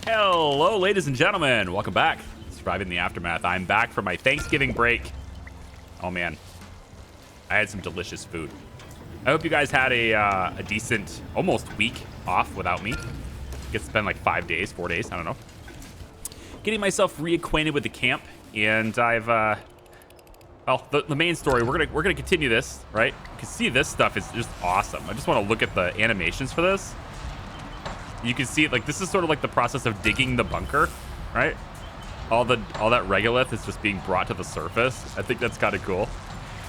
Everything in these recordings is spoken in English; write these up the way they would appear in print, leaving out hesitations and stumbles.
Hello, ladies and gentlemen. Welcome back. Surviving the Aftermath. I'm back for my Thanksgiving break. Oh, man. I had some delicious food. I hope you guys had a decent, almost week off without me. I guess it's been like 5 days, 4 days. I don't know. Getting myself reacquainted with the camp. And I've, well, the main story, we're gonna continue this, right? You can see this stuff is just awesome. I just want to look at the animations for this. You can see, like, this is sort of like the process of digging the bunker, right? All that regolith is just being brought to the surface. I think that's kind of cool.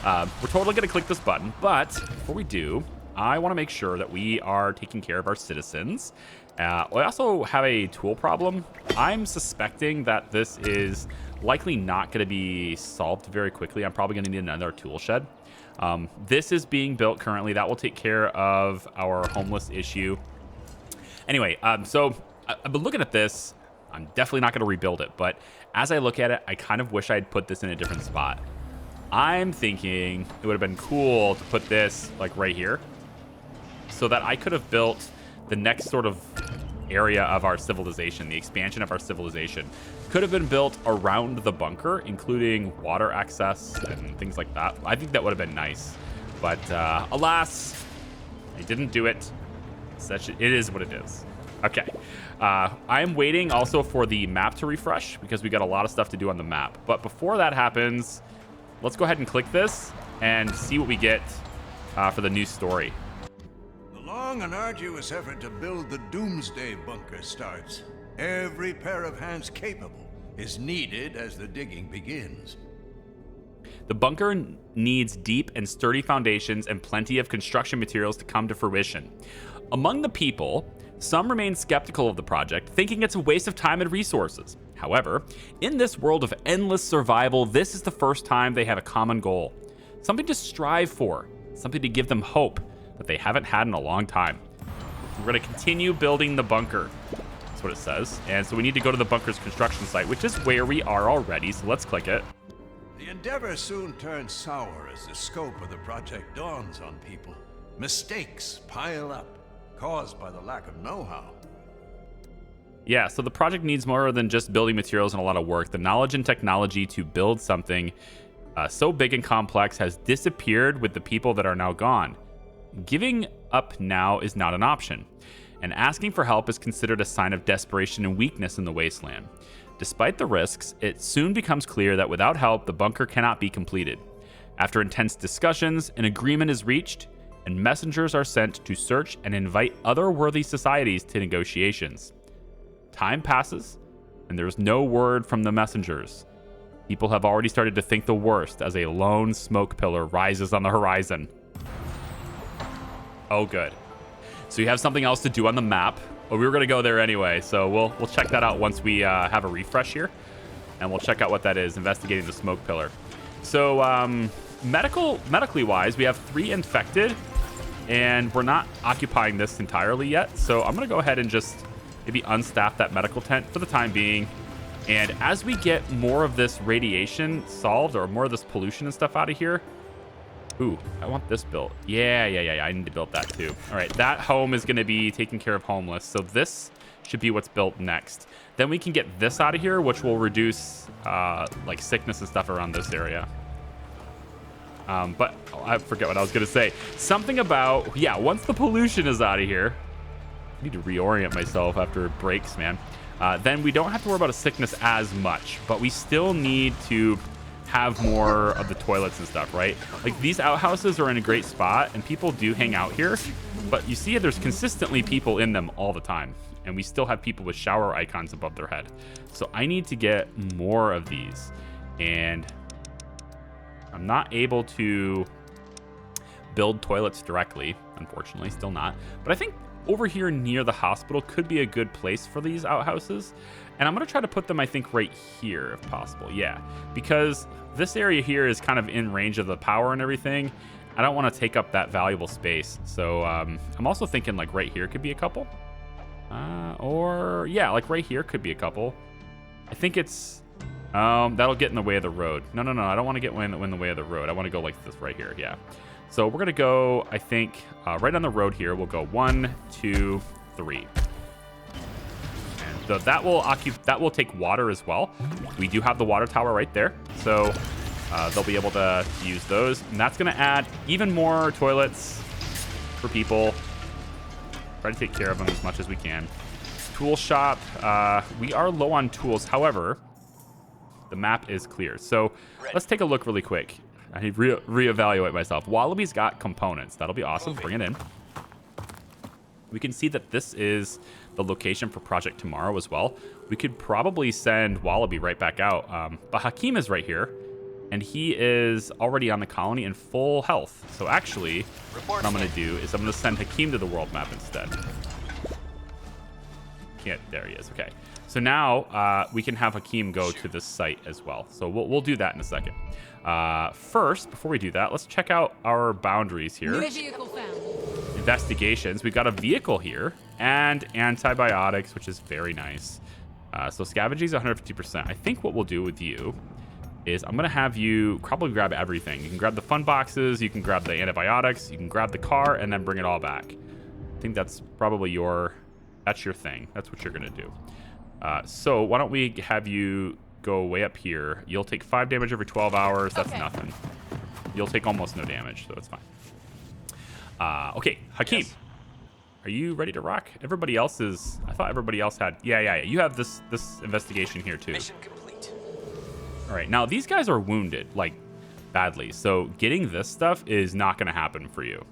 We're totally going to click this button, but before we do, I want to make sure that we are taking care of our citizens. We also have a tool problem. I'm suspecting that this is likely not going to be solved very quickly. I'm probably going to need another tool shed. This is being built currently. That will take care of our homeless issue. Anyway, so I've been looking at this. I'm definitely not going to rebuild it, but as I look at it, I kind of wish I had put this in a different spot. I'm thinking it would have been cool to put this like right here so that I could have built the next sort of area of our civilization, the expansion of our civilization. Could have been built around the bunker, including water access and things like that. I think that would have been nice, but alas, I didn't do it. It is what it is. Okay. I'm waiting also for the map to refresh because we got a lot of stuff to do on the map. But before that happens, let's go ahead and click this and see what we get for the new story. The long and arduous effort to build the doomsday bunker starts. Every pair of hands capable is needed as the digging begins. The bunker needs deep and sturdy foundations and plenty of construction materials to come to fruition. Among the people, some remain skeptical of the project, thinking it's a waste of time and resources. However, in this world of endless survival, this is the first time they have a common goal. Something to strive for, something to give them hope that they haven't had in a long time. We're going to continue building the bunker. That's what it says. And so we need to go to the bunker's construction site, which is where we are already. So let's click it. The endeavor soon turns sour as the scope of the project dawns on people. Mistakes pile up, caused by the lack of know-how. Yeah, so the project needs more than just building materials and a lot of work. The knowledge and technology to build something so big and complex has disappeared with the people that are now gone. Giving up now is not an option, and asking for help is considered a sign of desperation and weakness in the wasteland. Despite the risks, it soon becomes clear that without help, the bunker cannot be completed. After intense discussions, an agreement is reached, and messengers are sent to search and invite other worthy societies to negotiations. Time passes, and there's no word from the messengers. People have already started to think the worst as a lone smoke pillar rises on the horizon. Oh, good. So you have something else to do on the map. Well, we were going to go there anyway, so we'll check that out once we have a refresh here, and we'll check out what that is, investigating the smoke pillar. So medically wise, we have 3 infected, and we're not occupying this entirely yet. So I'm going to go ahead and just maybe unstaff that medical tent for the time being. And as we get more of this radiation solved, or more of this pollution and stuff out of here, ooh, I want this built. Yeah. I need to build that too. All right, that home is going to be taking care of homeless. So this should be what's built next. Then we can get this out of here, which will reduce like sickness and stuff around this area. But I forget what I was going to say. Something about, yeah, once the pollution is out of here, I need to reorient myself after it breaks, man. Then we don't have to worry about a sickness as much, but we still need to have more of the toilets and stuff, right? Like, these outhouses are in a great spot and people do hang out here, but you see there's consistently people in them all the time, and we still have people with shower icons above their head. So I need to get more of these, and I'm not able to build toilets directly, unfortunately, still not. But I think over here near the hospital could be a good place for these outhouses. And I'm going to try to put them, I think, right here if possible. Yeah, because this area here is kind of in range of the power and everything. I don't want to take up that valuable space. So I'm also thinking like right here could be a couple. Or yeah, like right here could be a couple. I think it's... that'll get in the way of the road. No, I don't want to get in the way of the road. I want to go like this right here. Yeah. So we're going to go, I think, right on the road here. We'll go 1, 2, 3. And So that will take water as well. We do have the water tower right there, so they'll be able to use those, and that's going to add even more toilets for people. Try to take care of them as much as we can. Tool shop. We are low on tools. However, the map is clear. So let's take a look really quick. I need to reevaluate myself. Wallaby's got components. That'll be awesome. Bring it in. We can see that this is the location for Project Tomorrow as well. We could probably send Wallaby right back out. But Hakeem is right here, and he is already on the colony in full health. So actually, what I'm going to do is I'm going to send Hakeem to the world map instead. There he is. Okay. So now we can have Hakeem go to this site as well. So we'll do that in a second. First, before we do that, let's check out our boundaries here. New vehicle found. Investigations. We've got a vehicle here and antibiotics, which is very nice. So scavenging is 150%. I think what we'll do with you is I'm going to have you probably grab everything. You can grab the fun boxes, you can grab the antibiotics, you can grab the car, and then bring it all back. I think that's probably that's your thing. That's what you're going to do. So why don't we have you go way up here. You'll take 5 damage every 12 hours. That's nothing. You'll take almost no damage, so it's fine. Okay, Hakeem. Yes. Are you ready to rock? Everybody else is... I thought everybody else had... Yeah. You have this investigation here, too. Mission complete. All right, now these guys are wounded, like, badly. So getting this stuff is not going to happen for you.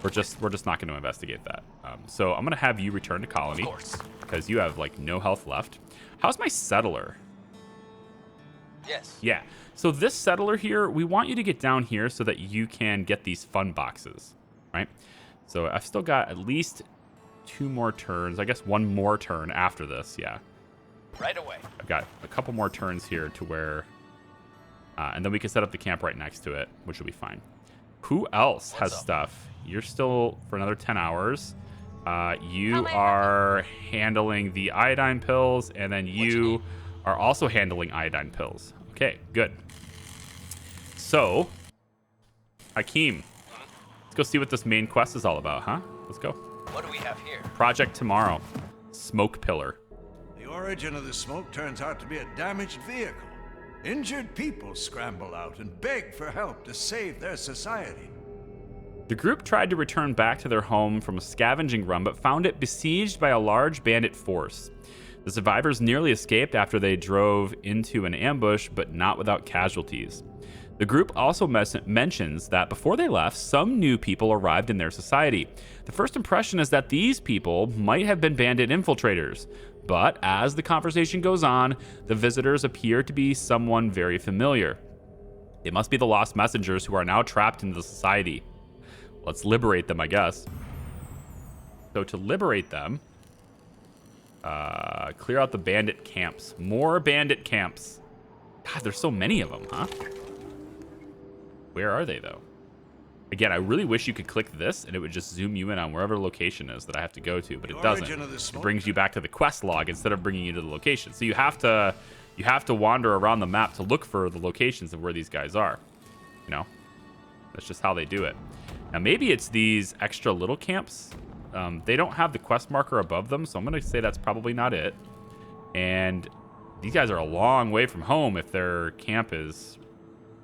We're just not going to investigate that. So I'm going to have you return to colony. Of course. Because you have, like, no health left. How's my settler? Yes. Yeah. So this settler here, we want you to get down here so that you can get these fun boxes, right? So I've still got at least 2 more turns. I guess 1 more turn after this. Yeah. Right away. I've got a couple more turns here to where, and then we can set up the camp right next to it, which will be fine. Who else has stuff? You're still for another 10 hours. You are handling the iodine pills, and then you are also handling iodine pills. Okay, good. So, Hakeem, let's go see what this main quest is all about, huh? Let's go. What do we have here? Project Tomorrow. Smoke pillar. The origin of the smoke turns out to be a damaged vehicle. Injured people scramble out and beg for help to save their society. The group tried to return back to their home from a scavenging run, but found it besieged by a large bandit force. The survivors nearly escaped after they drove into an ambush, but not without casualties. The group also mentions that before they left, some new people arrived in their society. The first impression is that these people might have been bandit infiltrators, but as the conversation goes on, the visitors appear to be someone very familiar. They must be the lost messengers who are now trapped in the society. Let's liberate them, I guess. So to liberate them, clear out the bandit camps. More bandit camps. God, there's so many of them, huh? Where are they, though? Again, I really wish you could click this and it would just zoom you in on wherever the location is that I have to go to, but it doesn't. It brings you back to the quest log instead of bringing you to the location. So you have to wander around the map to look for the locations of where these guys are. You know? That's just how they do it. Now, maybe it's these extra little camps. They don't have the quest marker above them, so I'm going to say that's probably not it. And these guys are a long way from home if their camp is...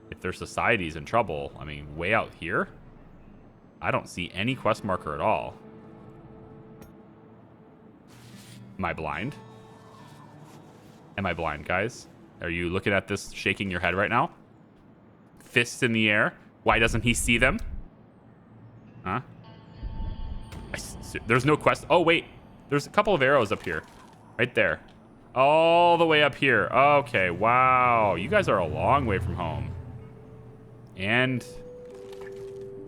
If their society's in trouble. I mean, way out here? I don't see any quest marker at all. Am I blind? Am I blind, guys? Are you looking at this shaking your head right now? Fists in the air. Why doesn't he see them? Huh? There's no quest. Oh, wait. There's a couple of arrows up here. Right there. All the way up here. Okay, wow. You guys are a long way from home. And...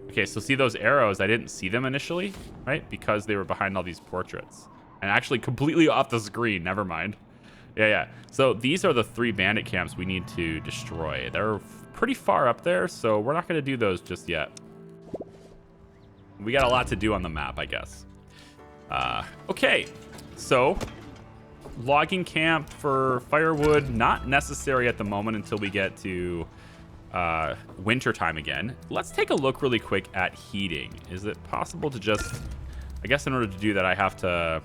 Okay, so see those arrows? I didn't see them initially, right? Because they were behind all these portraits. And actually completely off the screen. Never mind. Yeah. So these are the 3 bandit camps we need to destroy. They're pretty far up there, so we're not going to do those just yet. We got a lot to do on the map, I guess. Okay, so logging camp for firewood, not necessary at the moment until we get to winter time again. Let's take a look really quick at heating. Is it possible to just... I guess in order to do that, I have to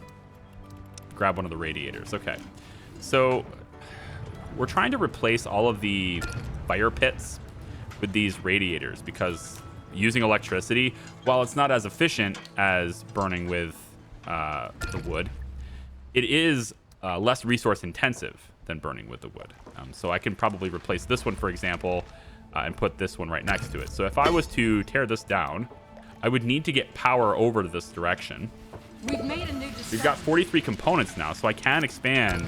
grab one of the radiators. Okay. So we're trying to replace all of the fire pits with these radiators because using electricity, while it's not as efficient as burning with the wood, it is less resource intensive than burning with the wood. So I can probably replace this one, for example, and put this one right next to it. So if I was to tear this down, I would need to get power over to this direction. We've made a new discovery. We've got 43 components now, so I can expand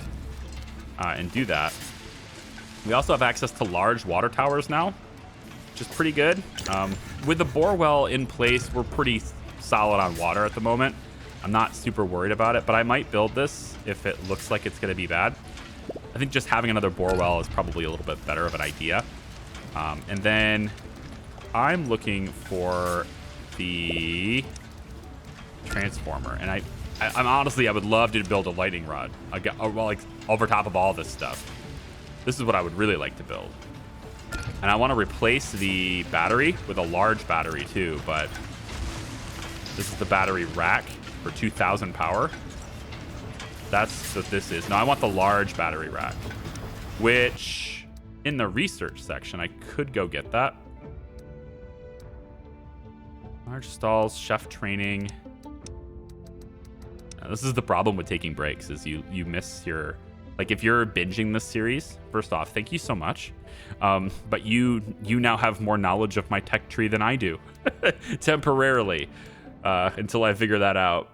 and do that. We also have access to large water towers now, which is pretty good. With the bore well in place, we're pretty solid on water at the moment. I'm not super worried about it, but I might build this if it looks like it's going to be bad. I think just having another bore well is probably a little bit better of an idea. And then I'm looking for the transformer, and I'm honestly, I would love to build a lightning rod. Like over top of all this stuff. This is what I would really like to build. And I want to replace the battery with a large battery too, but this is the battery rack for 2,000 power. That's what this is. No, I want the large battery rack, which in the research section, I could go get that. Large stalls, chef training. Now, this is the problem with taking breaks, is you miss your, like if you're binging this series, first off, thank you so much. But you now have more knowledge of my tech tree than I do, temporarily, until I figure that out.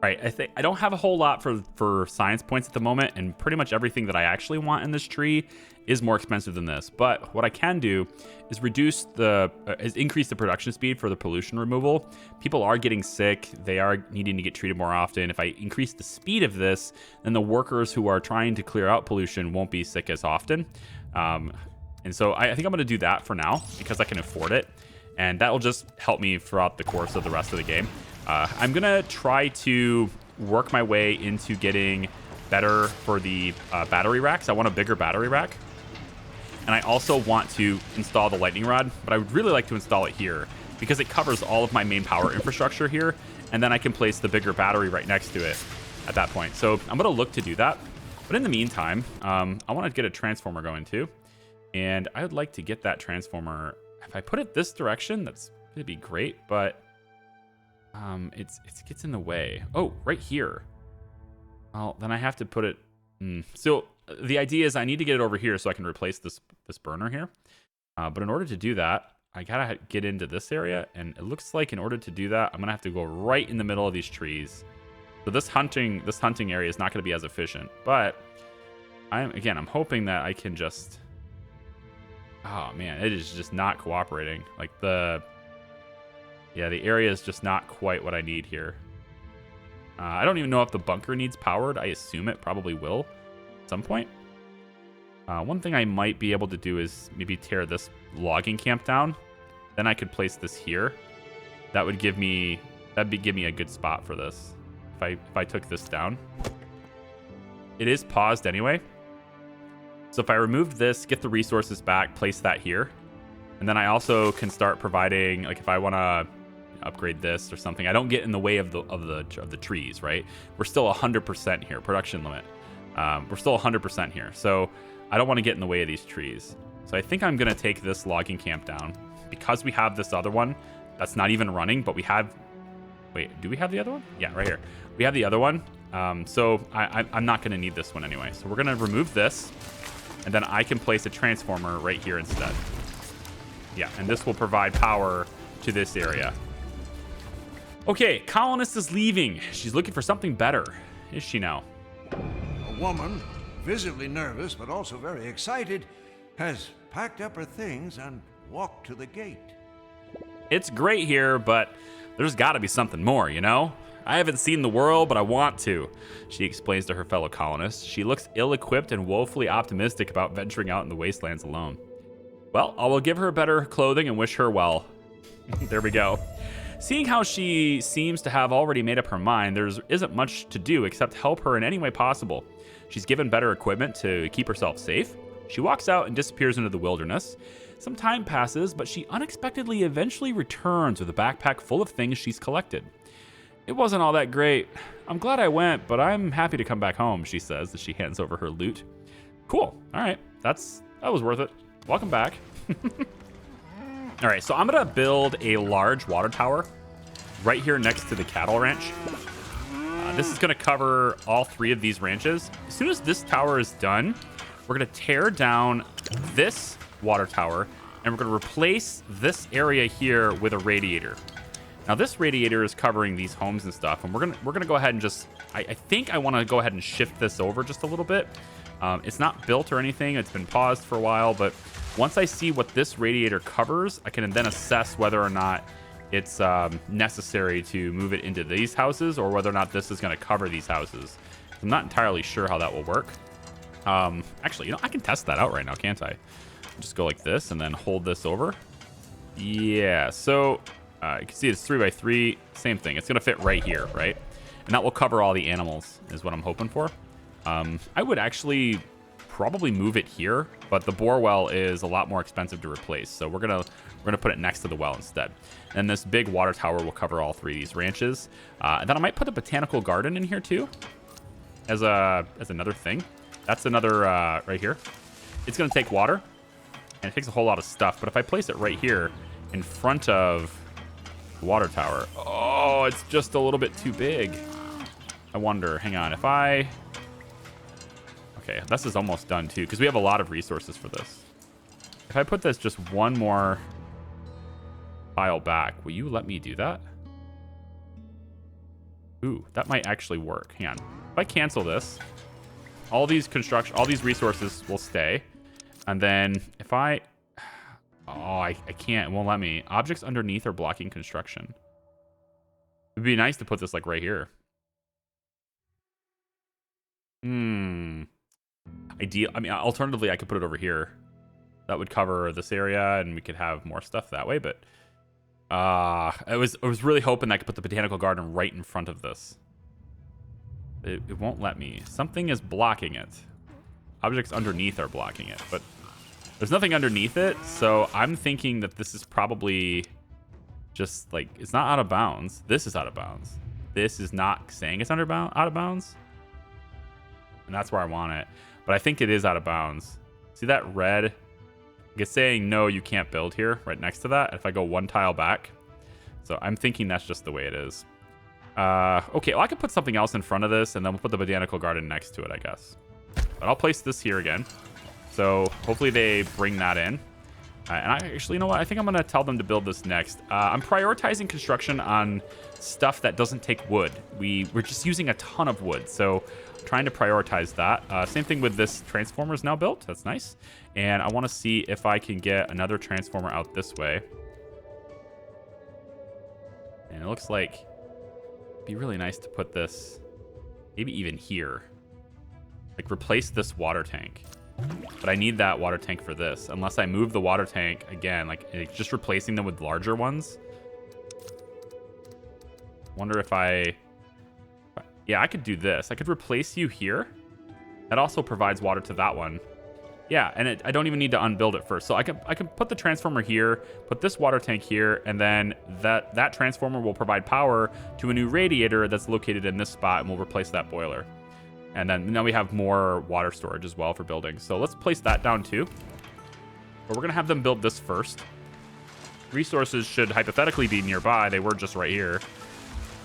Right, I think I don't have a whole lot for science points at the moment, and pretty much everything that I actually want in this tree is more expensive than this. But what I can do is increase the production speed for the pollution removal. People are getting sick; they are needing to get treated more often. If I increase the speed of this, then the workers who are trying to clear out pollution won't be sick as often. And so I think I'm going to do that for now because I can afford it, and that will just help me throughout the course of the rest of the game. I'm going to try to work my way into getting better for the battery racks. I want a bigger battery rack. And I also want to install the lightning rod, but I would really like to install it here because it covers all of my main power infrastructure here. And then I can place the bigger battery right next to it at that point. So I'm going to look to do that. But in the meantime, I want to get a transformer going too. And I would like to get that transformer. If I put it this direction, that's going to be great, but it gets in the way. Oh, right here. Well, then I have to put it. So the idea is I need to get it over here so I can replace this burner here. But in order to do that, I gotta get into this area, and it looks like in order to do that, I'm gonna have to go right in the middle of these trees. So this hunting area is not gonna be as efficient. But I'm hoping that I can just. Oh man, it is just not cooperating. Like the area is just not quite what I need here. I don't even know if the bunker needs powered. I assume it probably will at some point. One thing I might be able to do is maybe tear this logging camp down. Then I could place this here. That'd give me a good spot for this. if I took this down. It is paused anyway. So if I remove this, get the resources back, place that here, and then I also can start providing, like if I want to upgrade this or something, I don't get in the way of the trees, right? We're still 100% here, production limit. We're still 100% here, so I don't want to get in the way of these trees. So I think I'm gonna take this logging camp down because we have this other one that's not even running, but we have. Wait, do we have the other one? Yeah, right here. We have the other one. So I'm not gonna need this one anyway. So we're gonna remove this, and then I can place a transformer right here instead. Yeah, and this will provide power to this area. Okay, colonist is leaving. She's looking for something better. Is she now? A woman, visibly nervous but also very excited, has packed up her things and walked to the gate. It's great here, but there's got to be something more, you know? I haven't seen the world, but I want to, she explains to her fellow colonists. She looks ill-equipped and woefully optimistic about venturing out in the wastelands alone. Well, I will give her better clothing and wish her well. There we go. Seeing how she seems to have already made up her mind, there isn't much to do except help her in any way possible. She's given better equipment to keep herself safe. She walks out and disappears into the wilderness. Some time passes, but she unexpectedly eventually returns with a backpack full of things she's collected. It wasn't all that great. I'm glad I went, but I'm happy to come back home, she says as she hands over her loot. Cool. All right. That was worth it. Welcome back. All right, so I'm gonna build a large water tower right here next to the cattle ranch. This is gonna cover all 3 of these ranches. As soon as this tower is done, we're gonna tear down this water tower and we're gonna replace this area here with a radiator. Now this radiator is covering these homes and stuff, and we're gonna go ahead and just, I think I want to go ahead and shift this over just a little bit. It's not built or anything. It's been paused for a while, but once I see what this radiator covers, I can then assess whether or not it's necessary to move it into these houses or whether or not this is going to cover these houses. I'm not entirely sure how that will work. Actually, I can test that out right now, can't I? Just go like this and then hold this over. Yeah, so you can see it's 3x3, same thing. It's going to fit right here, right? And that will cover all the animals is what I'm hoping for. I would actually probably move it here, but the bore well is a lot more expensive to replace, so we're gonna put it next to the well instead. And this big water tower will cover all 3 of these ranches. And then I might put a botanical garden in here too, as another thing. That's another right here. It's gonna take water, and it takes a whole lot of stuff. But if I place it right here in front of the water tower, oh, it's just a little bit too big. I wonder. Hang on, if I. Okay, this is almost done too, because we have a lot of resources for this. If I put this just one more pile back, will you let me do that? Ooh, that might actually work. Hang on. If I cancel this, all these resources will stay. And then if I... Oh, I can't. It won't let me. Objects underneath are blocking construction. It'd be nice to put this like right here. Alternatively, I could put it over here. That would cover this area, and we could have more stuff that way. But I was really hoping I could put the botanical garden right in front of this. It won't let me. Something is blocking it. Objects underneath are blocking it, but there's nothing underneath it. So I'm thinking that this is probably just like, it's not out of bounds. This is out of bounds. This is not saying it's out of bounds. And that's where I want it. But I think it is out of bounds. See that red? It's saying, no, you can't build here right next to that. If I go one tile back. So I'm thinking that's just the way it is. Okay, well, I could put something else in front of this, and then we'll put the botanical garden next to it, I guess. But I'll place this here again. So hopefully they bring that in. And I actually, you know what? I think I'm going to tell them to build this next. I'm prioritizing construction on stuff that doesn't take wood. We're just using a ton of wood. So trying to prioritize that. Same thing with this transformer is now built. That's nice. And I want to see if I can get another transformer out this way. And it looks like it'd be really nice to put this maybe even here. Like replace this water tank. But I need that water tank for this. Unless I move the water tank again, like just replacing them with larger ones. Wonder if I Yeah, I could do this. I could replace you here. That also provides water to that one. Yeah, and I don't even need to unbuild it first. So I can put the transformer here, put this water tank here, and then that transformer will provide power to a new radiator that's located in this spot, and we'll replace that boiler. And then now we have more water storage as well for building. So let's place that down too. But we're going to have them build this first. Resources should hypothetically be nearby. They were just right here.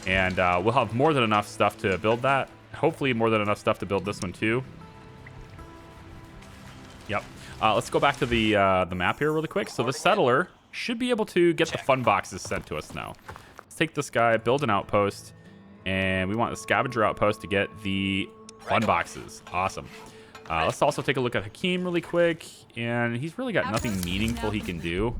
And we'll have more than enough stuff to build that. Hopefully more than enough stuff to build this one too. Yep. Let's go back to the map here really quick. So the settler should be able to get the fun boxes sent to us now. Let's take this guy, build an outpost, and we want the scavenger outpost to get the fun boxes. Awesome. Let's also take a look at Hakeem really quick, and he's really got nothing meaningful he can do.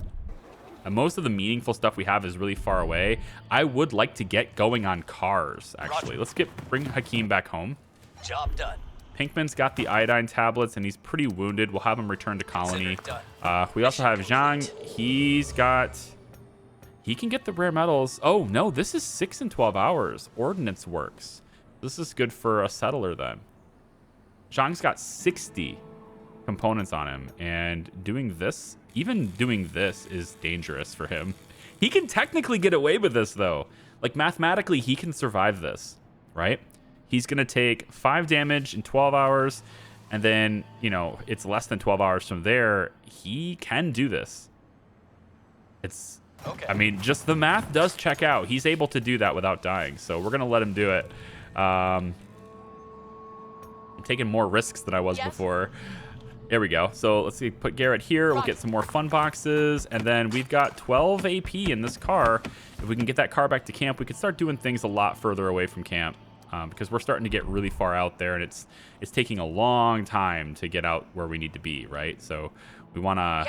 And most of the meaningful stuff we have is really far away. I would like to get going on cars, actually. Let's bring Hakeem back home. Job done. Pinkman's got the iodine tablets, and he's pretty wounded. We'll have him return to colony. We also have Zhang. He can get the rare metals. Oh, no, this is 6 and 12 hours. Ordnance works. This is good for a settler then. Zhang's got 60 components on him, and even doing this is dangerous for him. He can technically get away with this, though. Like, mathematically, he can survive this, right? He's going to take 5 damage in 12 hours, and then, it's less than 12 hours from there. He can do this. Okay. I mean, just the math does check out. He's able to do that without dying, so we're going to let him do it. I'm taking more risks than I was before. There we go. So let's see, put Garrett here. We'll get some more fun boxes, and then we've got 12 AP in this car. If we can get that car back to camp, we can start doing things a lot further away from camp. Because we're starting to get really far out there, and it's taking a long time to get out where we need to be, right? So we wanna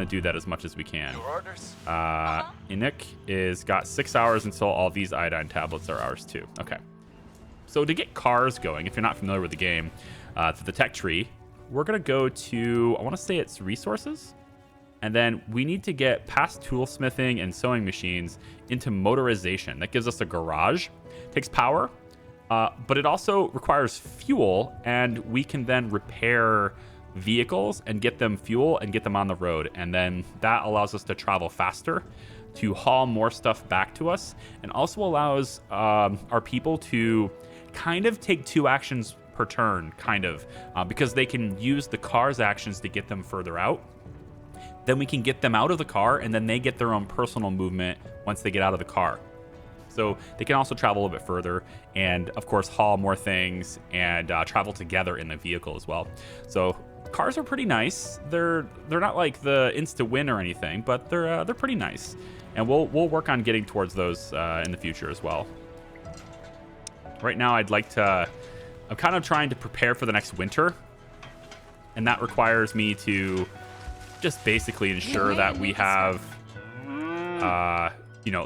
do that as much as we can. Your orders. Inuk is got 6 hours until all these iodine tablets are ours too. Okay. So to get cars going, if you're not familiar with the game, to the tech tree, we're gonna go to, I want to say it's resources, and then we need to get past toolsmithing and sewing machines into motorization. That gives us a garage. Takes power. But it also requires fuel, and we can then repair vehicles and get them fuel and get them on the road. And then that allows us to travel faster, to haul more stuff back to us, and also allows our people to kind of take 2 actions per turn, because they can use the car's actions to get them further out. Then we can get them out of the car, and then they get their own personal movement once they get out of the car. So they can also travel a little bit further and, of course, haul more things and travel together in the vehicle as well. So cars are pretty nice. They're not like the insta-win or anything, but they're pretty nice. And we'll work on getting towards those in the future as well. Right now, I'm kind of trying to prepare for the next winter. And that requires me to just basically ensure that we have...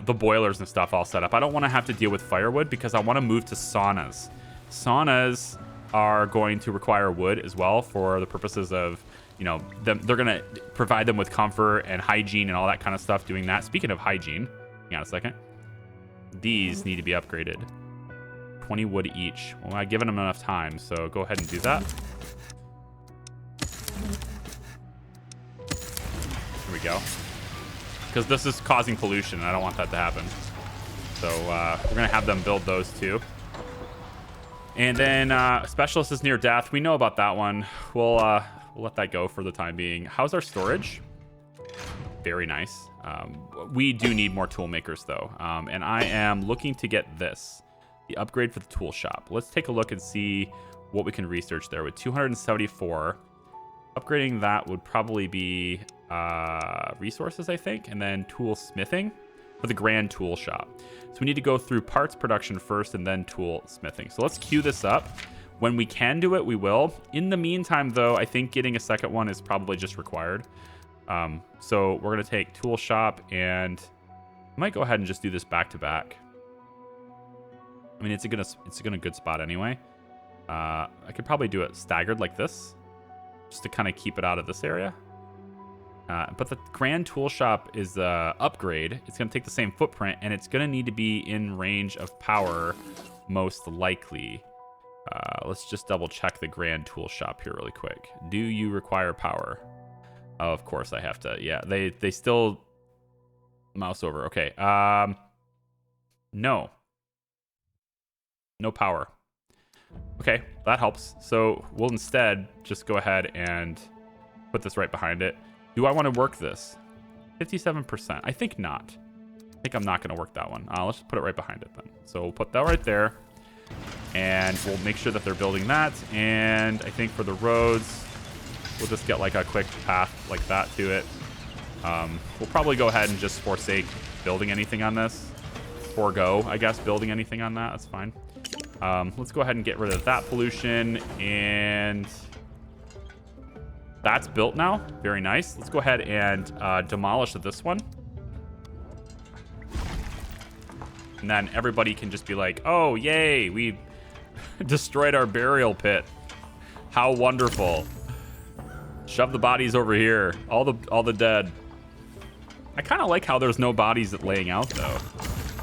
the boilers and stuff all set up. I don't want to have to deal with firewood because I want to move to saunas. Saunas are going to require wood as well for the purposes of, they're going to provide them with comfort and hygiene and all that kind of stuff doing that. Speaking of hygiene, hang on a second. These need to be upgraded. 20 wood each. Well, I've given them enough time, so go ahead and do that. Here we go. Because this is causing pollution, and I don't want that to happen. So we're going to have them build those too. And then Specialist is near death. We know about that one. We'll let that go for the time being. How's our storage? Very nice. We do need more tool makers, though. And I am looking to get this. The upgrade for the tool shop. Let's take a look and see what we can research there. With 274, upgrading that would probably be... resources, I think, and then tool smithing for the grand tool shop. So we need to go through parts production first and then tool smithing. So let's queue this up. When we can do it, we will. In the meantime, though, I think getting a second one is probably just required. So we're going to take tool shop, and I might go ahead and just do this back to back. I mean, it's a good spot anyway. I could probably do it staggered like this just to kind of keep it out of this area. But the grand tool shop is upgrade. It's going to take the same footprint, and it's going to need to be in range of power most likely. Let's just double check the grand tool shop here really quick. Do you require power? Oh, of course I have to. Yeah, they still mouse over. Okay. No power. Okay, that helps. So we'll instead just go ahead and put this right behind it. Do I want to work this? 57%. I think not. I think I'm not going to work that one. Let's just put it right behind it then. So we'll put that right there. And we'll make sure that they're building that. And I think for the roads, we'll just get like a quick path like that to it. We'll probably go ahead and just forsake building anything on this. Forego, I guess, building anything on that. That's fine. Let's go ahead and get rid of that pollution. And that's built now. Very nice. Let's go ahead and demolish this one. And then everybody can just be like, oh, yay, we destroyed our burial pit. How wonderful. Shove the bodies over here. All the dead. I kind of like how there's no bodies laying out, though.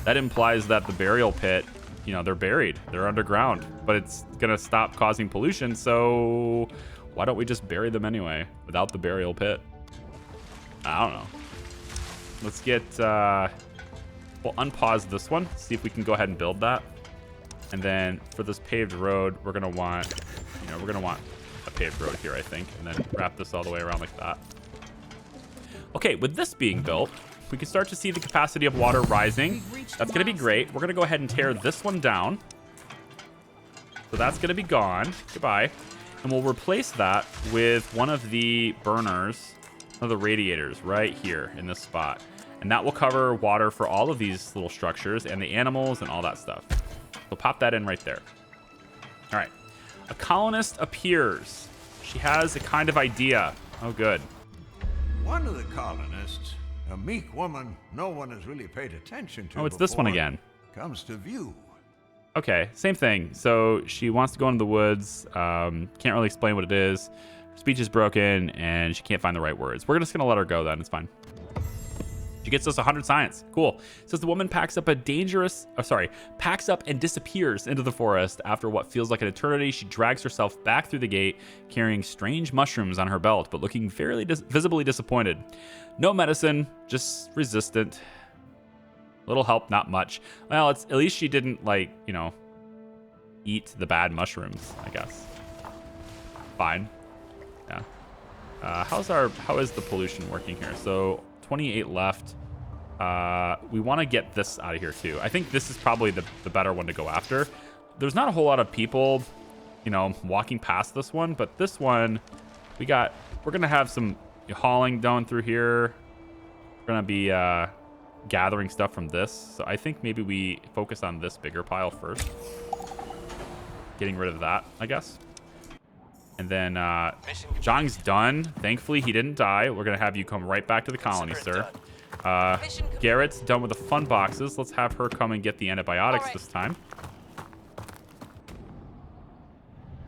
That implies that the burial pit, you know, they're buried. They're underground. But it's going to stop causing pollution, so why don't we just bury them anyway without the burial pit? I don't know. Let's get... we'll unpause this one, see if we can go ahead and build that. And then for this paved road, we're going to want, a paved road here, I think. And then wrap this all the way around like that. Okay, with this being built, we can start to see the capacity of water rising. That's going to be great. We're going to go ahead and tear this one down. So that's going to be gone. Goodbye. And we'll replace that with one of the burners, one of the radiators right here in this spot. And that will cover water for all of these little structures and the animals and all that stuff. So pop that in right there. All right. A colonist appears. She has a kind of idea. Oh, good. One of the colonists, a meek woman no one has really paid attention to. Oh, it's this one again. Comes to view. Okay, same thing. So she wants to go into the woods. Can't really explain what it is. Her speech is broken, and she can't find the right words. We're just going to let her go then. It's fine. She gets us 100 science. Cool. Says the woman packs up and disappears into the forest. After what feels like an eternity, she drags herself back through the gate, carrying strange mushrooms on her belt, but looking visibly disappointed. No medicine, just resistant. Little help, not much. Well, at least she didn't, eat the bad mushrooms, I guess. Fine. Yeah. How is the pollution working here? So 28 left. We want to get this out of here too. I think this is probably the better one to go after. There's not a whole lot of people, walking past this one, but this one, we're gonna have some hauling down through here. We're gonna be gathering stuff from this. So I think maybe we focus on this bigger pile first. Getting rid of that, I guess. And then Zhang's done. Thankfully, he didn't die. We're going to have you come right back to the colony, sir. Garrett's done with the fun boxes. Let's have her come and get the antibiotics this time.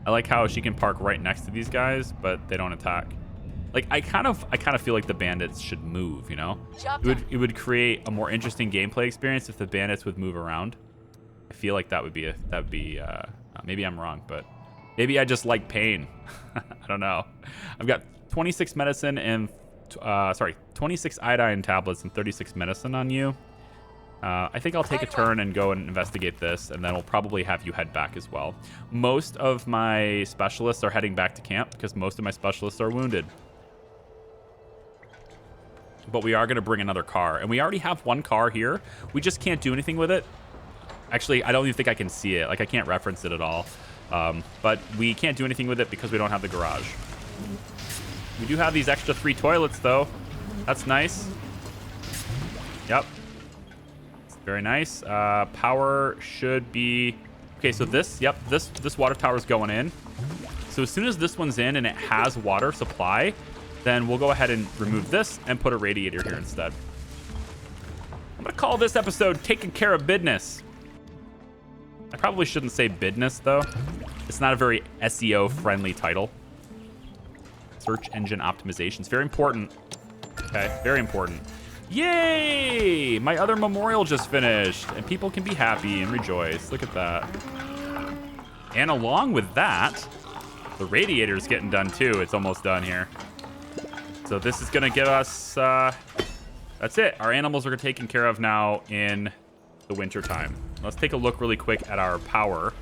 I like how she can park right next to these guys, but they don't attack. Like, I kind of feel like the bandits should move, It would create a more interesting gameplay experience if the bandits would move around. I feel like that would be maybe I'm wrong, but maybe I just like pain. I don't know. I've got 26 medicine and 26 iodine tablets and 36 medicine on you. I think I'll take a turn and go and investigate this, and then we'll probably have you head back as well. Most of my specialists are heading back to camp because most of my specialists are wounded. But we are going to bring another car, and we already have one car here. We just can't do anything with it. Actually, I don't even think I can see it. Like, I can't reference it at all. But we can't do anything with it because we don't have the garage. We do have these extra 3 toilets, though. That's nice. Yep. It's very nice. Power should be... Okay, so this water tower is going in. So as soon as this one's in and it has water supply, then we'll go ahead and remove this and put a radiator here instead. I'm going to call this episode Taking Care of Business. I probably shouldn't say business, though. It's not a very SEO-friendly title. Search engine optimization. It's very important. Okay, very important. Yay! My other memorial just finished, and people can be happy and rejoice. Look at that. And along with that, the radiator's getting done too. It's almost done here. So this is gonna give us, that's it. Our animals are taken care of now in the winter time. Let's take a look really quick at our power.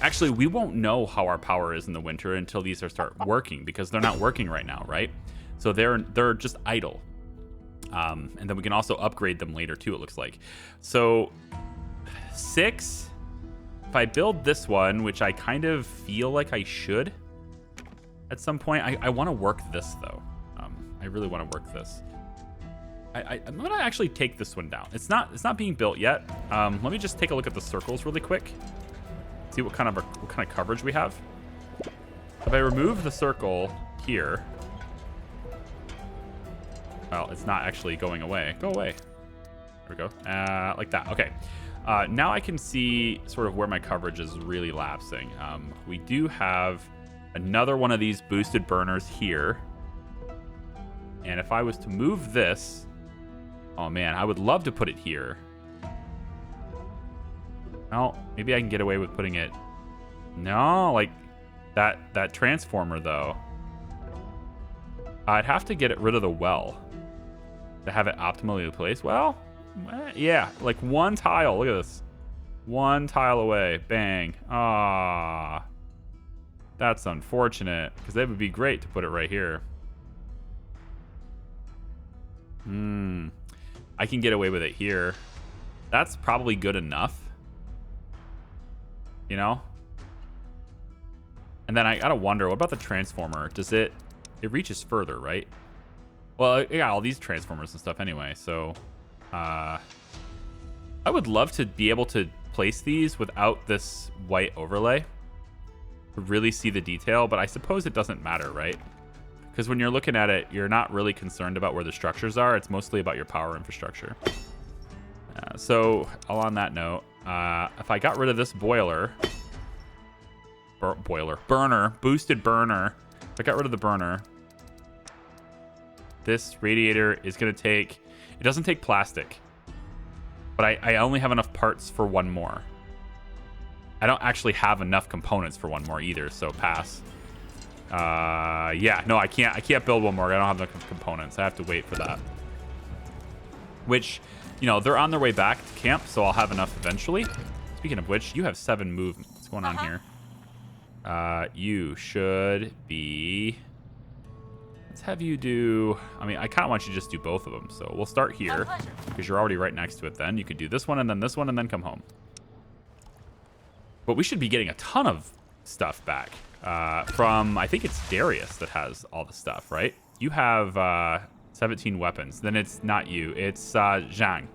Actually, we won't know how our power is in the winter until these start working, because they're not working right now, right? So they're just idle. And then we can also upgrade them later too, it looks like. So 6, if I build this one, which I kind of feel like I should at some point, I want to work this though. I really want to work this. I'm gonna actually take this one down. It's not being built yet. Let me just take a look at the circles really quick. See what kind of coverage we have. If I remove the circle here, well, it's not actually going away. Go away. There we go. Like that. Okay. Now I can see sort of where my coverage is really lapsing. We do have another one of these boosted burners here. And if I was to move this, oh man, I would love to put it here. Well, maybe I can get away with putting it. No, like that transformer though. I'd have to get rid of the well to have it optimally placed. Well, yeah, like one tile. Look at this. One tile away. Bang. Ah, that's unfortunate, because that would be great to put it right here. I can get away with it here. That's probably good enough. You know? And then I gotta wonder, what about the transformer? Does it reaches further, right? Well, yeah, all these transformers and stuff anyway, so I would love to be able to place these without this white overlay to really see the detail, but I suppose it doesn't matter, right? Because when you're looking at it, you're not really concerned about where the structures are. It's mostly about your power infrastructure. So, on that note, if I got rid of this burner, boosted burner, if I got rid of the burner, this radiator is going to take, it doesn't take plastic, but I only have enough parts for one more. I don't actually have enough components for one more either, so pass. Yeah, no, I can't build one more. I don't have enough components. I have to wait for that. Which, you know, they're on their way back to camp, so I'll have enough eventually. Speaking of which, you have 7 movement. What's going on here? You should be... Let's have you do... I mean, I kind of want you to just do both of them. So we'll start here, because you're already right next to it then. You could do this one, and then come home. But we should be getting a ton of stuff back. From, I think it's Darius that has all the stuff, right? You have 17 weapons. Then it's not you. It's Zhang.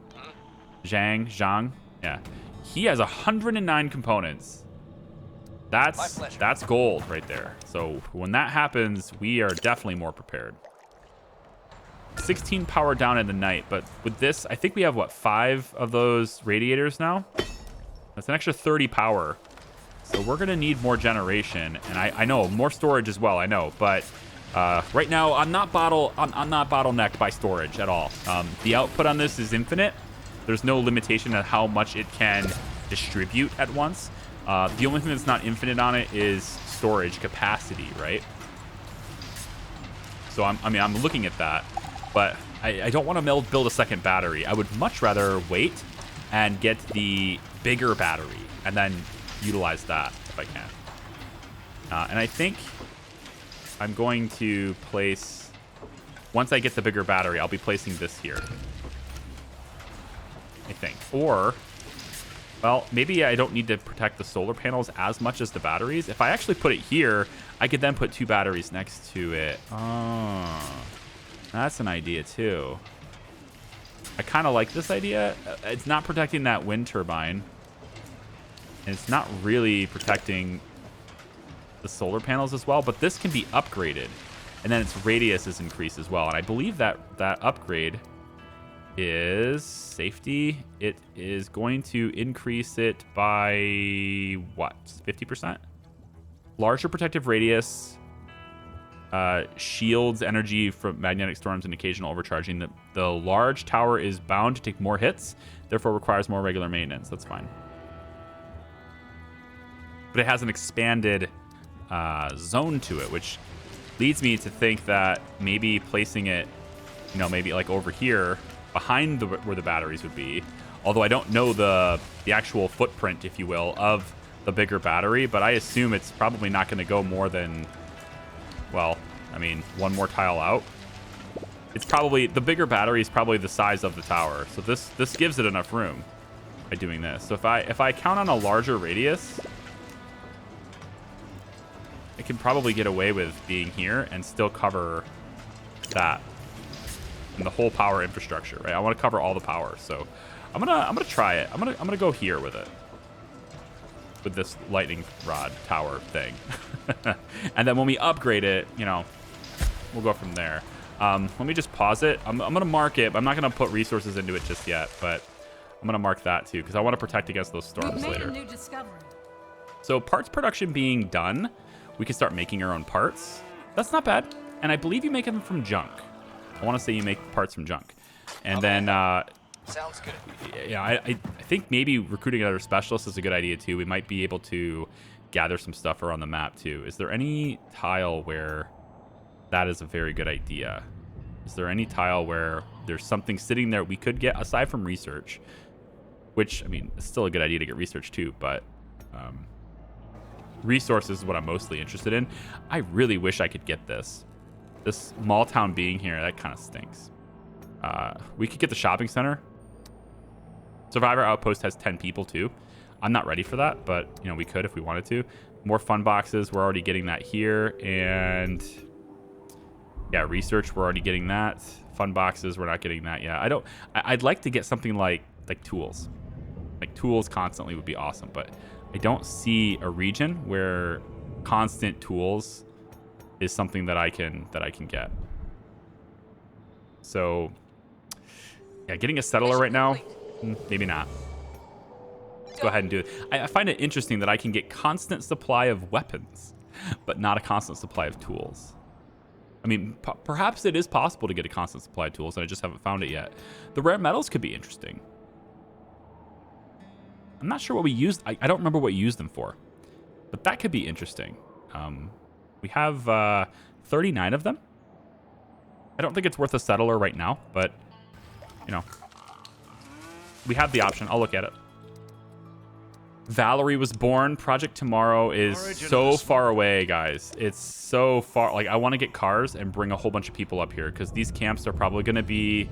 Zhang. Yeah. He has 109 components. That's gold right there. So when that happens, we are definitely more prepared. 16 power down in the night, but with this, I think we have, what, 5 of those radiators now? That's an extra 30 power. So we're going to need more generation, and I know, more storage as well, I know, but right now I'm not bottlenecked by storage at all. The output on this is infinite. There's no limitation on how much it can distribute at once. The only thing that's not infinite on it is storage capacity, right? So I'm looking at that, but I don't want to build a second battery. I would much rather wait and get the bigger battery and then utilize that if I can. And I think I'm going to place, once I get the bigger battery, I'll be placing this here, I think. Or, well, maybe I don't need to protect the solar panels as much as the batteries. If I actually put it here, I could then put 2 batteries next to it. Oh, that's an idea too. I kind of like this idea. It's not protecting that wind turbine. And it's not really protecting the solar panels as well, but this can be upgraded. And then its radius is increased as well. And I believe that upgrade is safety. It is going to increase it by, what, 50%? Larger protective radius. shields energy from magnetic storms and occasional overcharging. The large tower is bound to take more hits, therefore requires more regular maintenance. That's fine. But it has an expanded zone to it, which leads me to think that maybe placing it, you know, maybe like over here behind where the batteries would be. Although I don't know the actual footprint, if you will, of the bigger battery, but I assume it's probably not going to go more than, well, I mean, one more tile out. It's probably, the bigger battery is probably the size of the tower. So this gives it enough room by doing this. So if I count on a larger radius, I can probably get away with being here and still cover that and the whole power infrastructure, right? I want to cover all the power, so I'm gonna try it. I'm gonna go here with it, with this lightning rod tower thing, and then when we upgrade it, you know, we'll go from there. Let me just pause it. I'm gonna mark it, but I'm not gonna put resources into it just yet. But I'm gonna mark that too because I want to protect against those storms later. A new discovery. So parts production being done, we can start making our own parts. That's not bad, and I believe you make them from junk. I want to say you make parts from junk, and then sounds good. yeah, I think maybe recruiting another specialist is a good idea too. We might be able to gather some stuff around the map too. Is there any tile where that is a very good idea? Is there any tile where there's something sitting there we could get aside from research? Which, I mean, it's still a good idea to get research too, but resources is what I'm mostly interested in. I really wish I could get this. This mall town being here, that kind of stinks. We could get the shopping center. Survivor Outpost has 10 people too. I'm not ready for that, but you know, we could if we wanted to. More fun boxes, we're already getting that here. And yeah, research, we're already getting that. Fun boxes, we're not getting that yet. I'd like to get something like tools. Like tools constantly would be awesome, but I don't see a region where constant tools is something that I can get. So yeah, getting a settler right now, maybe not. Let's go ahead and do it. I find it interesting that I can get constant supply of weapons, but not a constant supply of tools. I mean, perhaps it is possible to get a constant supply of tools, and I just haven't found it yet. The rare metals could be interesting. I'm not sure what we used. I don't remember what you used them for, but that could be interesting. We have 39 of them. I don't think it's worth a settler right now, but, you know, we have the option. I'll look at it. Valerie was born. Project Tomorrow is so far away, guys. It's so far. Like, I want to get cars and bring a whole bunch of people up here because these camps are probably going to be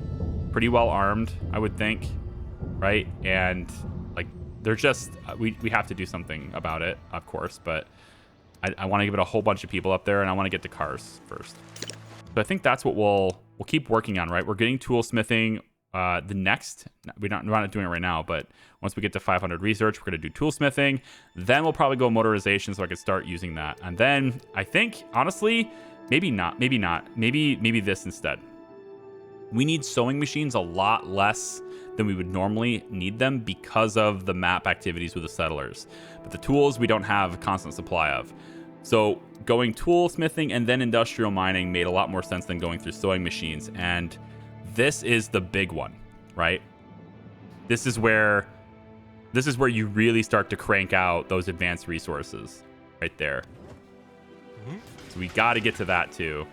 pretty well armed, I would think, right? And, like, they're just, we have to do something about it, of course, but I want to give it a whole bunch of people up there, and I want to get the cars first. So I think that's what we'll keep working on, right? We're getting toolsmithing. The next, we're not doing it right now, but once we get to 500 research, we're going to do toolsmithing. Then we'll probably go motorization so I can start using that. And then I think, honestly, maybe this instead. We need sewing machines a lot less than we would normally need them because of the map activities with the settlers. But the tools we don't have a constant supply of. So going toolsmithing and then industrial mining made a lot more sense than going through sewing machines. And this is the big one, right? This is where you really start to crank out those advanced resources right there. So we got to get to that too.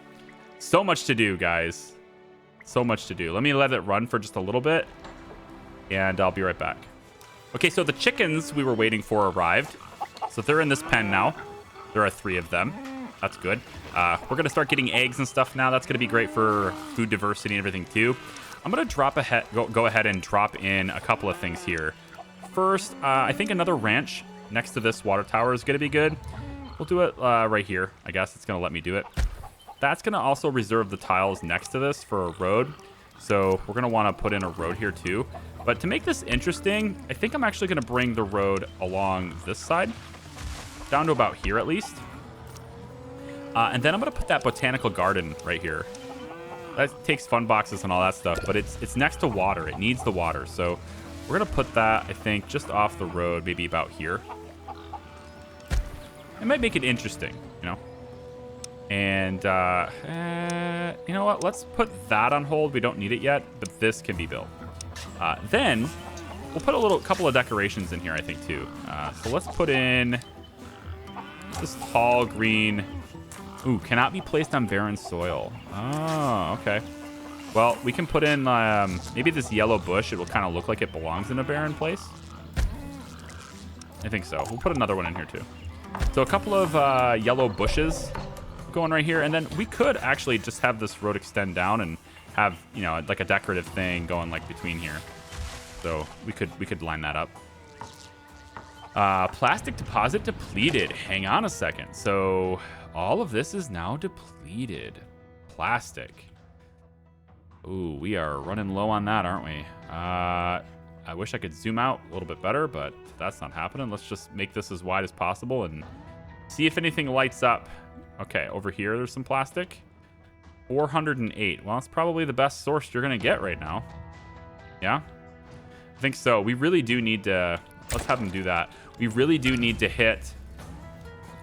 So much to do, guys. So much to do. Let me let it run for just a little bit, and I'll be right back. Okay, so the chickens we were waiting for arrived. So they're in this pen now. There are 3 of them. That's good. We're going to start getting eggs and stuff now. That's going to be great for food diversity and everything too. I'm going to go ahead and drop in a couple of things here. First, I think another ranch next to this water tower is going to be good. We'll do it right here. I guess it's going to let me do it. That's going to also reserve the tiles next to this for a road. So we're going to want to put in a road here too. But to make this interesting, I think I'm actually going to bring the road along this side, down to about here at least. And then I'm going to put that botanical garden right here. That takes fun boxes and all that stuff, but it's next to water. It needs the water. So we're going to put that, I think, just off the road, maybe about here. It might make it interesting, you know? And you know what? Let's put that on hold. We don't need it yet, but this can be built. Then we'll put a couple of decorations in here, I think, too. So let's put in this tall green. Ooh, cannot be placed on barren soil. Oh, okay. Well, we can put in maybe this yellow bush. It will kind of look like it belongs in a barren place. I think so. We'll put another one in here, too. So a couple of yellow bushes going right here. And then we could actually just have this road extend down and have, you know, like a decorative thing going like between here. So we could line that up. Plastic deposit depleted. Hang on a second. So all of this is now depleted. Plastic. Ooh, we are running low on that, aren't we? I wish I could zoom out a little bit better, but that's not happening. Let's just make this as wide as possible and see if anything lights up. Okay, over here, there's some plastic. 408. Well, it's probably the best source you're going to get right now. Yeah? I think so. We really do need to... Let's have them do that. We really do need to hit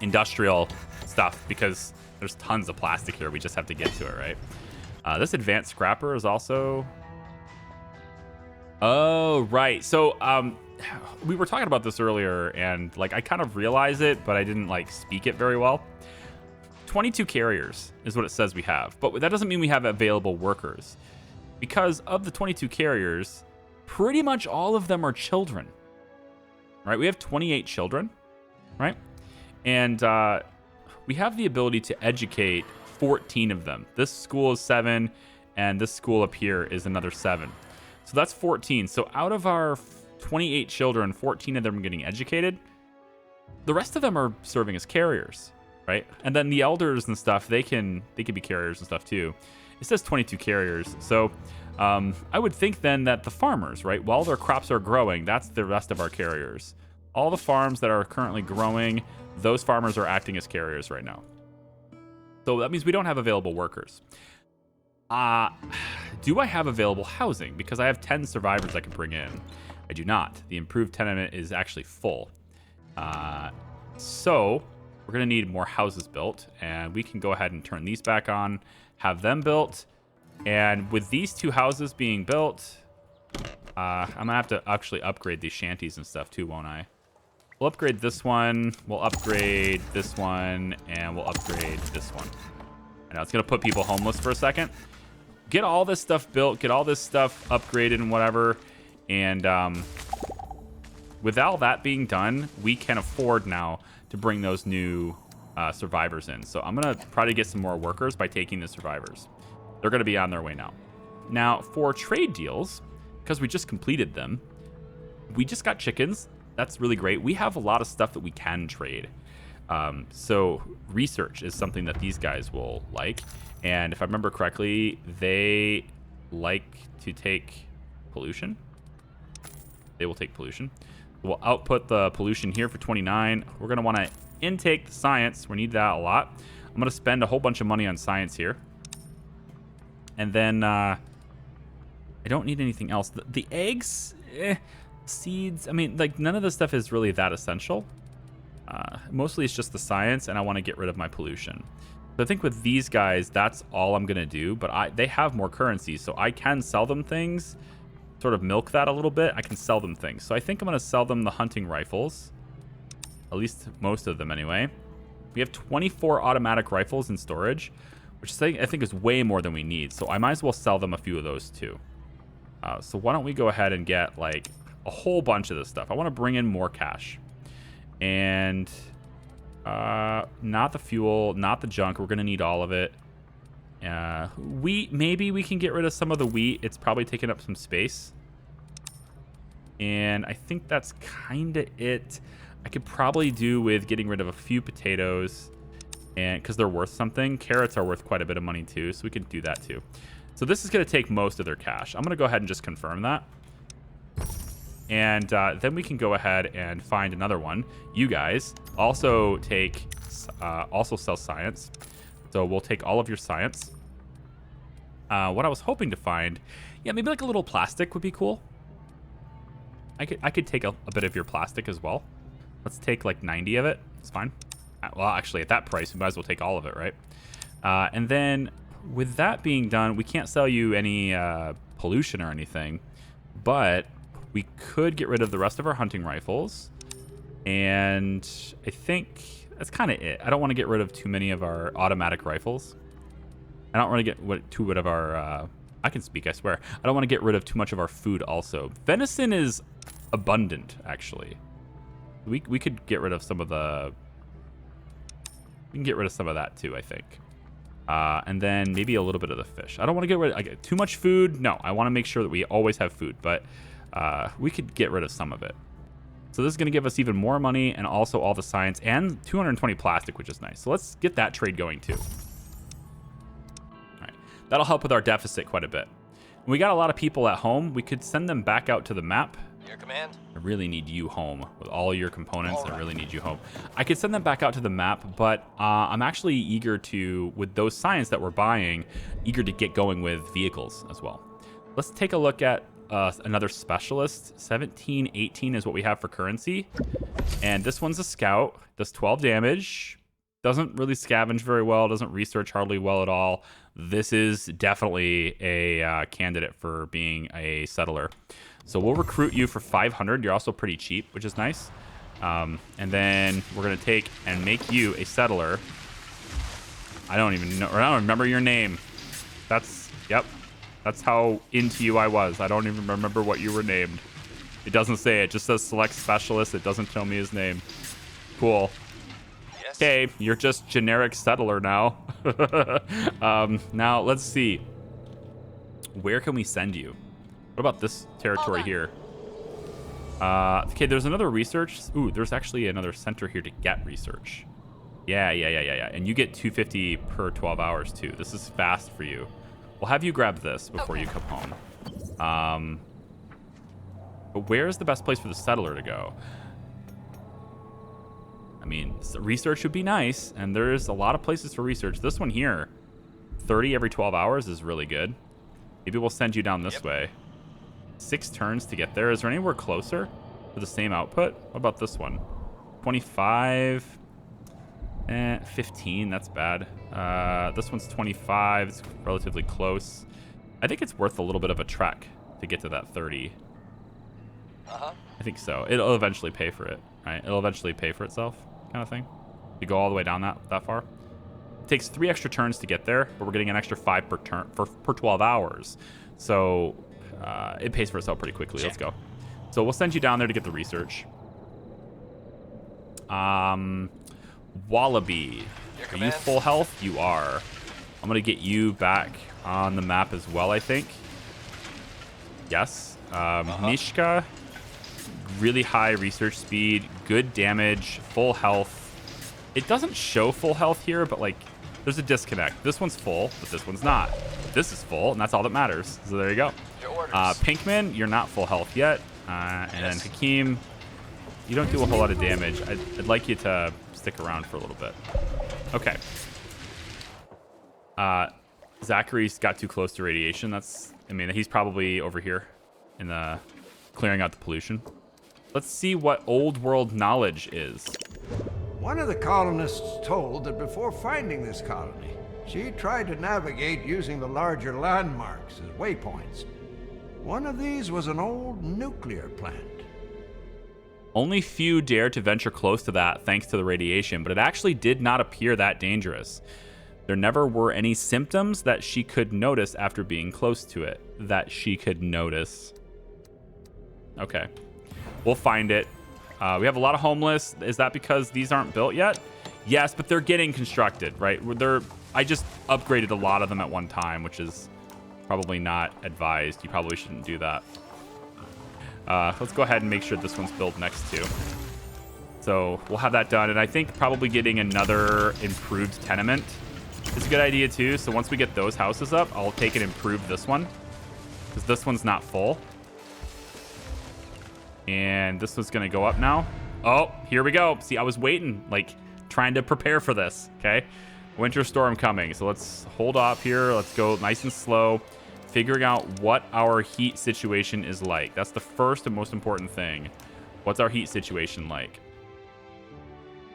industrial stuff because there's tons of plastic here. We just have to get to it, right? This advanced scrapper is also... Oh, right. So, we were talking about this earlier, and, like, I kind of realized it, but I didn't, like, speak it very well. 22 carriers is what it says we have, but that doesn't mean we have available workers. Because of the 22 carriers, pretty much all of them are children, right? We have 28 children, right? And we have the ability to educate 14 of them. This school is 7, and this school up here is another 7. So that's 14. So out of our 28 children, 14 of them are getting educated. The rest of them are serving as carriers, right? And then the elders and stuff, they can be carriers and stuff too. It says 22 carriers. So I would think then that the farmers, right, while their crops are growing, that's the rest of our carriers. All the farms that are currently growing, those farmers are acting as carriers right now. So that means we don't have available workers. Do I have available housing? Because I have 10 survivors I can bring in. I do not. The improved tenement is actually full. So we're going to need more houses built, and we can go ahead and turn these back on, have them built. And with these 2 houses being built, I'm going to have to actually upgrade these shanties and stuff too, won't I? We'll upgrade this one, we'll upgrade this one, and we'll upgrade this one. I know it's going to put people homeless for a second. Get all this stuff built, get all this stuff upgraded and whatever. And with all that being done, we can afford now to bring those new survivors in. So I'm going to try to get some more workers by taking the survivors. They're going to be on their way now. Now, for trade deals, because we just completed them, we just got chickens. That's really great. We have a lot of stuff that we can trade. So research is something that these guys will like. And if I remember correctly, they like to take pollution. They will take pollution. We'll output the pollution here for 29. We're going to want to intake the science. We need that a lot. I'm going to spend a whole bunch of money on science here. And then I don't need anything else. The eggs, seeds, I mean, like none of this stuff is really that essential. Mostly it's just the science, and I want to get rid of my pollution. So I think with these guys, that's all I'm going to do. But they have more currency, so I can sell them things, sort of milk that a little bit. I can sell them things. So I think I'm going to sell them the hunting rifles, at least most of them anyway. We have 24 automatic rifles in storage, which I think is way more than we need. So I might as well sell them a few of those too. So why don't we go ahead and get like a whole bunch of this stuff. I want to bring in more cash. And not the fuel, not the junk. We're going to need all of it. Wheat, maybe we can get rid of some of the wheat. It's probably taking up some space. And I think that's kind of it. I could probably do with getting rid of a few potatoes, and because they're worth something. Carrots are worth quite a bit of money too, so we can do that too. So this is going to take most of their cash. I'm going to go ahead and just confirm that. And then we can go ahead and find another one. You guys also take, also sell science. So we'll take all of your science. What I was hoping to find, yeah, maybe like a little plastic would be cool. I could take a bit of your plastic as well. Let's take like 90 of it. It's fine. Well, actually, at that price, we might as well take all of it, right? And then with that being done, we can't sell you any pollution or anything, but we could get rid of the rest of our hunting rifles. And I think that's kind of it. I don't want to get rid of too many of our automatic rifles. I don't want to get too rid of our... I can speak, I swear. I don't want to get rid of too much of our food also. Venison is abundant, actually. We could get rid of some of the... We can get rid of some of that too, I think. And then maybe a little bit of the fish. I don't want to get rid of too much food. No, I want to make sure that we always have food, but we could get rid of some of it. So this is going to give us even more money and also all the science and 220 plastic, which is nice. So let's get that trade going too. All right. That'll help with our deficit quite a bit. When we got a lot of people at home, we could send them back out to the map. Your command? I really need you home with all your components. All right. I really need you home. I could send them back out to the map, but I'm actually eager to, with those science that we're buying, eager to get going with vehicles as well. Let's take a look at another specialist. 17, 18 is what we have for currency. And this one's a scout. Does 12 damage. Doesn't really scavenge very well. Doesn't research hardly well at all. This is definitely a candidate for being a settler. So we'll recruit you for 500. You're also pretty cheap, which is nice. And then we're going to take and make you a settler. I don't even know. Or I don't remember your name. Yep. That's how into you I was. I don't even remember what you were named. It doesn't say. It just says select specialist. It doesn't tell me his name. Cool. Yes. Okay, you're just generic settler now. Now, let's see. Where can we send you? What about this territory here? Okay, there's another research. Ooh, there's actually another center here to get research. Yeah. And you get 250 per 12 hours, too. This is fast for you. We'll have you grab this before you come home. But where's the best place for the settler to go? I mean, research would be nice, and there's a lot of places for research. This one here, 30 every 12 hours is really good. Maybe we'll send you down this way. 6 turns to get there. Is there anywhere closer for the same output? What about this one? 25. 15. That's bad. This one's 25. It's relatively close. I think it's worth a little bit of a trek to get to that 30. I think so. It'll eventually pay for it, right? It'll eventually pay for itself, kind of thing. You go all the way down that far. It takes 3 extra turns to get there, but we're getting an extra 5 per turn per 12 hours. So it pays for itself pretty quickly. Let's go. So we'll send you down there to get the research. Wallaby, are you full health? You are. I'm gonna get you back on the map as well, I think. Yes. Mishka, really high research speed, good damage, full health. It doesn't show full health here, but like there's a disconnect. This one's full, but this one's not. This is full, and that's all that matters. So there you go. Pinkman, you're not full health yet. And then Hakeem, you don't do a whole lot of damage. I'd like you to stick around for a little bit. Okay. Zachary's got too close to radiation. I mean, he's probably over here in the clearing out the pollution. Let's see what old world knowledge is. One of the colonists told that before finding this colony, she tried to navigate using the larger landmarks as waypoints. One of these was an old nuclear plant. Only few dare to venture close to that thanks to the radiation, but it actually did not appear that dangerous. There never were any symptoms that she could notice after being close to it. That she could notice. Okay. We'll find it. We have a lot of homeless. Is that because these aren't built yet? Yes, but they're getting constructed, right? I just upgraded a lot of them at one time, which is probably not advised. You probably shouldn't do that. Let's go ahead and make sure this one's built next to. So we'll have that done. And I think probably getting another improved tenement is a good idea too. So once we get those houses up, I'll take and improve this one, because this one's not full. And this one's going to go up now. Oh, here we go. See, I was waiting, like trying to prepare for this. Okay. Winter storm coming. So let's hold off here. Let's go nice and slow. Figuring out what our heat situation is like. That's the first and most important thing. What's our heat situation like?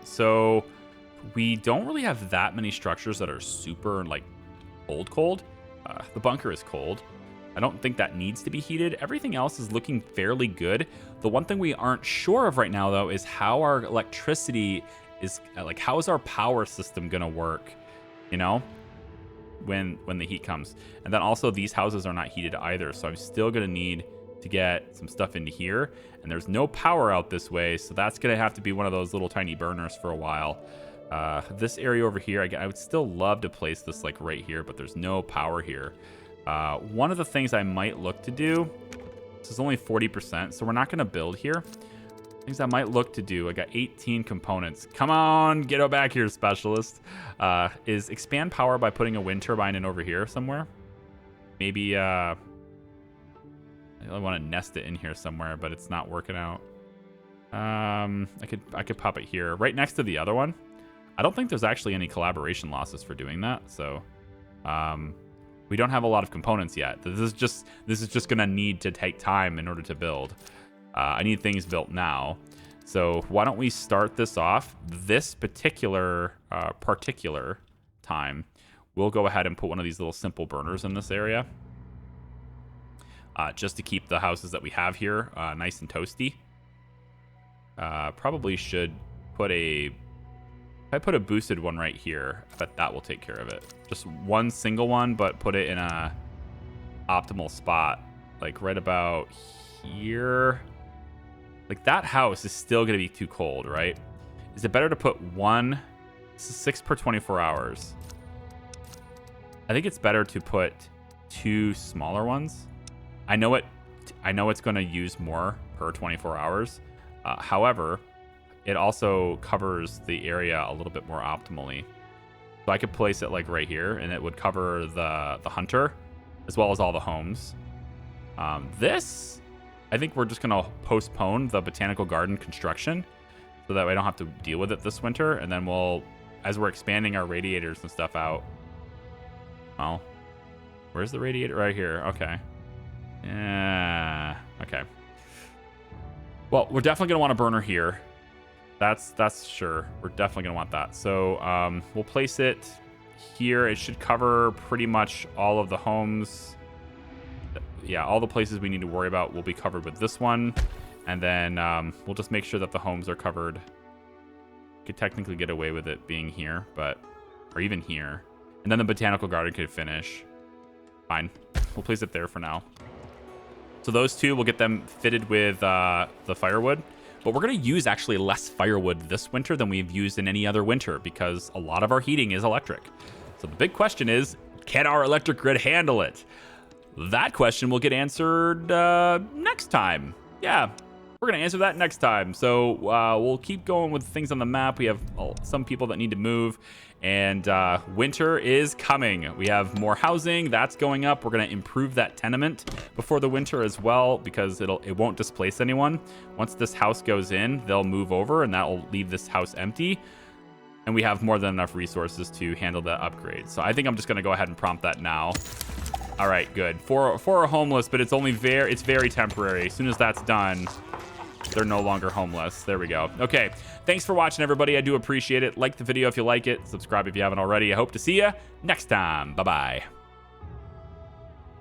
So We don't really have that many structures that are super like cold. The bunker is cold. I don't think that needs to be heated. Everything else is looking fairly good. The one thing we aren't sure of right now, though, is how our electricity is, like, how is our power system gonna work, you know, when the heat comes. And then also these houses are not heated either, so I'm still gonna need to get some stuff into here. And there's no power out this way, so that's gonna have to be one of those little tiny burners for a while. This area over here, I would still love to place this like right here, but there's no power here. One of the things I might look to do, this is only 40%, so we're not going to build here. Things I might look to do, I got 18 components. Come on, get back here, specialist. Is expand power by putting a wind turbine in over here somewhere. Maybe, I really want to nest it in here somewhere, but it's not working out. I could pop it here, right next to the other one. I don't think there's actually any collaboration losses for doing that, so we don't have a lot of components yet. This is just gonna need to take time in order to build. I need things built now, so why don't we start this off? This particular time, we'll go ahead and put one of these little simple burners in this area, just to keep the houses that we have here nice and toasty. Probably should put if I put a boosted one right here, I bet that will take care of it. Just one single one, but put it in a optimal spot, like right about here. Like that house is still gonna be too cold, right? Is it better to put one? This is 6 per 24 hours. I think it's better to put 2 smaller ones. I know it's gonna use more per 24 hours. However, it also covers the area a little bit more optimally. So I could place it like right here, and it would cover the hunter as well as all the homes. This, I think we're just gonna postpone the botanical garden construction so that we don't have to deal with it this winter. And then we'll, as we're expanding our radiators and stuff out. Well, where's the radiator? Right here. Okay. Yeah. Okay. Well, we're definitely gonna want a burner here. That's sure. We're definitely gonna want that. So we'll place it here. It should cover pretty much all of the homes. Yeah, all the places we need to worry about will be covered with this one. And then we'll just make sure that the homes are covered. Could technically get away with it being here, or even here. And then the botanical garden could finish. Fine. We'll place it there for now. So those two, we'll get them fitted with the firewood. But we're going to use actually less firewood this winter than we've used in any other winter because a lot of our heating is electric. So the big question is, can our electric grid handle it? That question will get answered next time. Yeah, we're going to answer that next time. So we'll keep going with things on the map. We have some people that need to move. And winter is coming. We have more housing. That's going up. We're going to improve that tenement before the winter as well because it won't displace anyone. Once this house goes in, they'll move over and that will leave this house empty. And we have more than enough resources to handle the upgrade. So I think I'm just going to go ahead and prompt that now. All right, good. For a homeless, but it's very temporary. As soon as that's done, they're no longer homeless. There we go. Okay. Thanks for watching, everybody. I do appreciate it. Like the video if you like it. Subscribe if you haven't already. I hope to see you next time. Bye-bye.